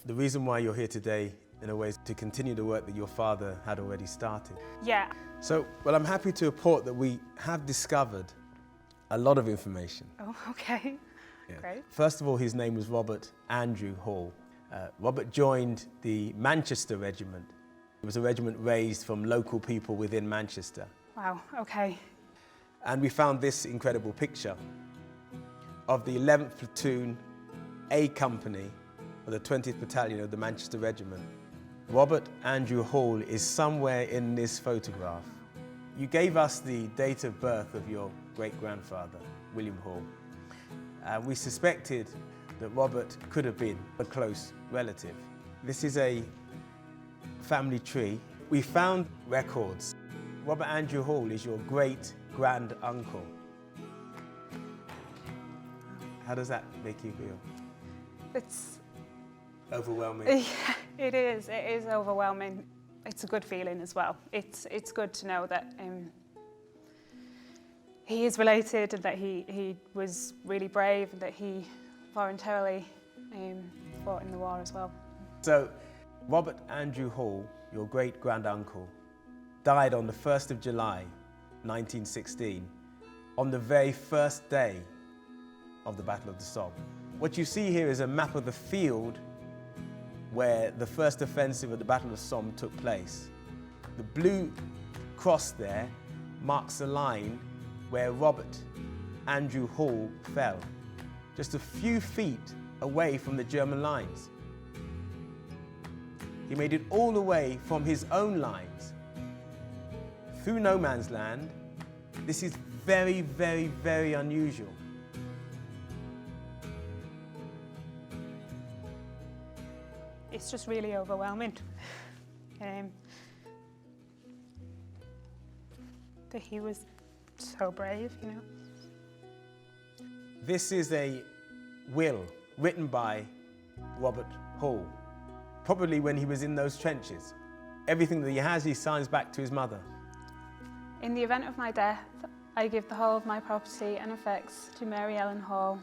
The reason why you're here today, in a way, is to continue the work that your father had already started. Yeah. So, well, I'm happy to report that we have discovered a lot of information. Oh, okay. Yeah. Great. First of all, his name was Robert Andrew Hall. Robert joined the Manchester Regiment. It was a regiment raised from local people within Manchester. Wow, okay. And we found this incredible picture of the 11th Platoon A Company of the 20th Battalion of the Manchester Regiment. Robert Andrew Hall is somewhere in this photograph. You gave us the date of birth of your great-grandfather, William Hall. We suspected that Robert could have been a close relative. This is a family tree. We found records. Robert Andrew Hall is your great-grand-uncle. How does that make you feel? It's overwhelming. Yeah, it is overwhelming. It's a good feeling as well. It's good to know that he is related and that he was really brave and that he voluntarily fought in the war as well. So, Robert Andrew Hall, your great-grand-uncle, died on the 1st of July, 1916, on the very first day of the Battle of the Somme. What you see here is a map of the field where the first offensive of the Battle of Somme took place. The blue cross there marks the line where Robert Andrew Hall fell, just a few feet away from the German lines. He made it all the way from his own lines, through no man's land. This is very, very, very unusual. It's just really overwhelming. That he was so brave, you know. This is a will written by Robert Hall, probably when he was in those trenches. Everything that he has, he signs back to his mother. In the event of my death, I give the whole of my property and effects to Mary Ellen Hall.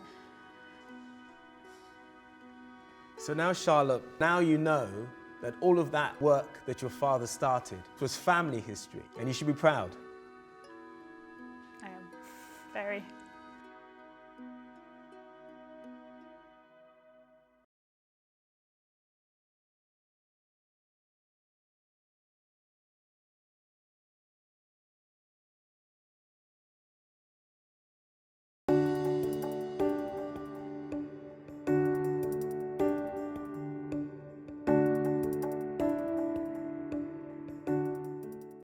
So now, Charlotte, now you know that all of that work that your father started was family history, and you should be proud. I am very.